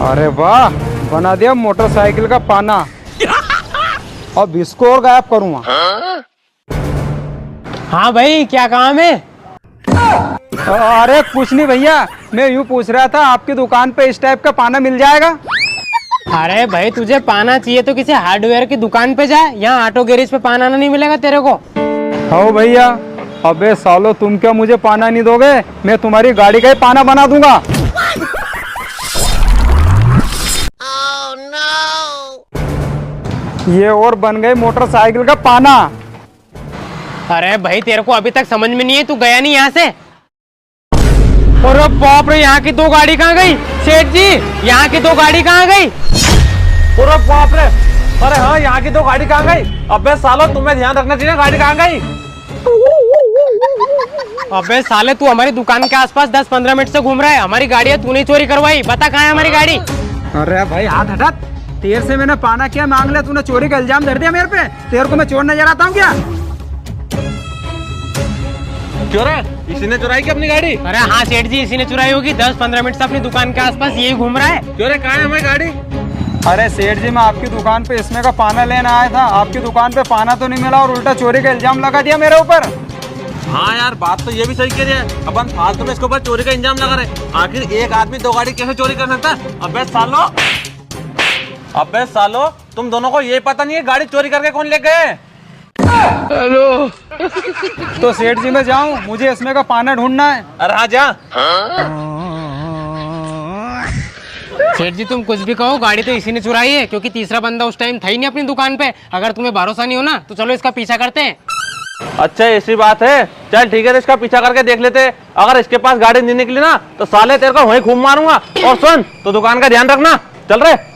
अरे वाह, बना दिया मोटरसाइकिल का पाना। अब इसको और गायब करूंगा। हाँ भाई, क्या काम है? अरे कुछ नहीं भैया, मैं यूँ पूछ रहा था आपकी दुकान पे इस टाइप का पाना मिल जाएगा? अरे भाई, तुझे पाना चाहिए तो किसी हार्डवेयर की दुकान पे जा। यहाँ ऑटो गैरेज पे पाना नहीं मिलेगा तेरे को। हाँ भैया। अबे सालो, तुम क्या मुझे पाना नहीं दोगे? मैं तुम्हारी गाड़ी का ही पाना बना दूंगा। Oh, no! ये और बन गई मोटरसाइकिल का पाना। अरे भाई, तेरे को अभी तक समझ में नहीं है? तू गया नहीं यहाँ से? अरे बाप रे, यहाँ की दो गाड़ी कहाँ गई? सेठ जी, यहाँ की दो गाड़ी कहाँ गई? अरे बाप रे, अरे हाँ, यहाँ की दो गाड़ी कहाँ गई? अबे सालो, तुम्हें ध्यान रखना चाहिए, गाड़ी कहाँ गई? अबे साले, तू हमारी दुकान के आसपास 10-15 मिनट से घूम रहा है। हमारी गाड़ी है, तूने चोरी करवाई। बता कहाँ है हमारी गाड़ी? अरे भाई हाथ हटा। तेरे से मैंने पाना क्या मांग लिया, तूने चोरी का इल्जाम धर दिया मेरे पे। तेरे को मैं चोर नजर आता हूँ क्या? क्यों रे, इसी ने चुराई क्या अपनी गाड़ी? अरे हाँ सेठ जी, इसी ने चुराई होगी। 10-15 मिनट से अपनी दुकान के आसपास यही घूम रहा है। क्यों रे, कहाँ है हमारी गाड़ी? अरे सेठ जी, मैं आपकी दुकान पे इसमें का पाना लेने आया था। आपकी दुकान पे पाना तो नहीं मिला और उल्टा चोरी का इल्जाम लगा दिया मेरे ऊपर। हाँ यार, बात तो ये भी सही कह रही है। अब हम फालतू में इसके ऊपर चोरी का इल्जाम लगा रहे। आखिर एक आदमी दो गाड़ी कैसे चोरी कर सकता है? अबे सालो, तुम दोनों को ये पता नहीं है गाड़ी चोरी करके कौन ले गए? हेलो। तो सेठ जी मैं जाऊं, मुझे इसमें का पाना ढूंढना है। अरे हाँ जा। सेठ जी, तुम कुछ भी कहो, गाड़ी तो इसी ने चुराई है, क्योंकि तीसरा बंदा उस टाइम था ही नहीं अपनी दुकान पे। अगर तुम्हें भरोसा नहीं हो ना, तो चलो इसका पीछा करते हैं। अच्छा, ऐसी बात है। चल ठीक है, इसका पीछा करके देख लेते। अगर इसके पास गाड़ी नहीं निकली ना, तो साले तेरे को वहीं खूब मारूंगा। और सुन, तो दुकान का ध्यान रखना। चल रहे।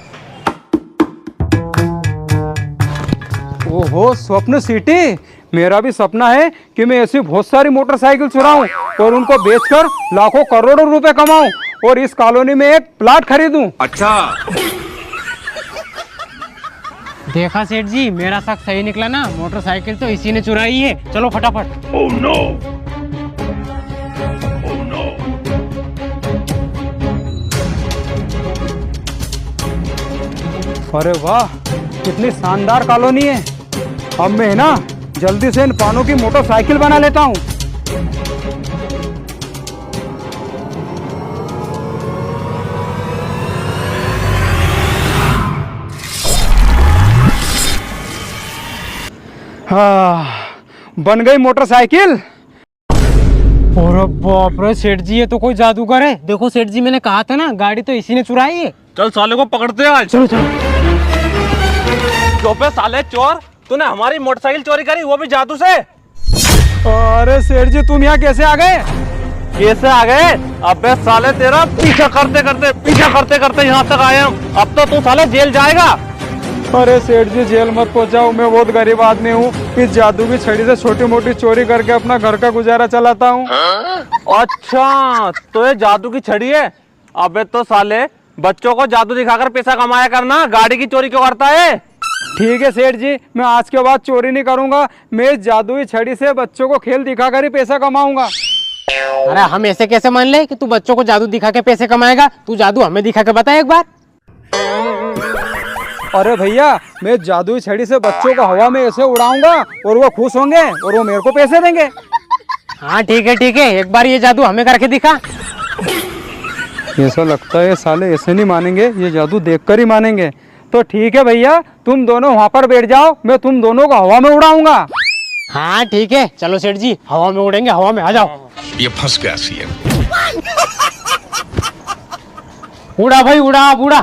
ओहो, स्वप्न सिटी। मेरा भी सपना है कि मैं ऐसी बहुत सारी मोटरसाइकिल चुराऊं और उनको बेचकर लाखों करोड़ों रुपए कमाऊं और इस कॉलोनी में एक प्लाट खरीदूं। अच्छा, देखा सेठ जी, मेरा शक सही निकला ना। मोटरसाइकिल तो इसी ने चुराई है। चलो फटाफट। Oh no. अरे वाह, कितनी शानदार कॉलोनी है। अब मैं ना जल्दी से इन पानों की मोटरसाइकिल बना लेता हूँ। हाँ, बन गई मोटरसाइकिल। अरे बाप रे सेठ जी, ये तो कोई जादूगर है। देखो सेठ जी, मैंने कहा था ना, गाड़ी तो इसी ने चुराई है। चल साले को पकड़ते हैं आज। चलो चलो। तो पे साले चोर, तूने हमारी मोटरसाइकिल चोरी करी, वो भी जादू से। अरे सेठ जी, तुम यहाँ कैसे आ गए? कैसे आ गए? अबे साले, तेरा पीछा करते करते यहाँ तक आए हम। अब तो तू साले जेल जाएगा। अरे सेठ जी, जेल मत पहुंचाओ। मैं बहुत गरीब आदमी हूँ। इस जादू की छड़ी से छोटी मोटी चोरी करके अपना घर का गुजारा चलाता हूँ। अच्छा, तो ये जादू की छड़ी है? अबे तो साले, बच्चों को जादू दिखाकर पैसा कमाया करना, गाड़ी की चोरी क्यों करता है? ठीक है सेठ जी, मैं आज के बाद चोरी नहीं करूंगा। मैं इस जादुई छड़ी से बच्चों को खेल दिखाकर ही पैसा कमाऊंगा। अरे हम ऐसे कैसे मान ले कि तू बच्चों को जादू दिखा के पैसे कमाएगा? तू जादू हमें दिखा के बता एक बार। अरे भैया, मैं जादुई छड़ी से बच्चों को हवा में ऐसे उड़ाऊंगा और वो खुश होंगे और वो मेरे को पैसे देंगे। हाँ ठीक है, एक बार ये जादू हमें करके दिखा। ऐसा लगता है साले ऐसे नहीं मानेंगे, ये जादू देखकर ही मानेंगे। तो ठीक है भैया, तुम दोनों वहाँ पर बैठ जाओ, मैं तुम दोनों को हवा में उड़ाऊंगा। हाँ ठीक है, चलो सेठ जी, हवा में उड़ेंगे। हवा में आ जाओ। ये फंस गया सीएम। उड़ा भाई, उड़ा अब उड़ा।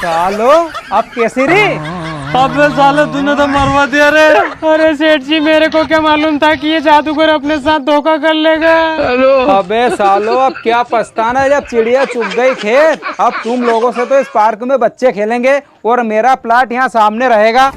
सालो, अब कैसे रे? अबे साले, तूने तो मरवा दिया रे। अरे सेठ जी, मेरे को क्या मालूम था कि ये जादूगर अपने साथ धोखा कर लेगा। अबे सालो, अब क्या पछताना है जब चिड़िया चुग गई खेत। अब तुम लोगों से तो इस पार्क में बच्चे खेलेंगे और मेरा प्लाट यहाँ सामने रहेगा।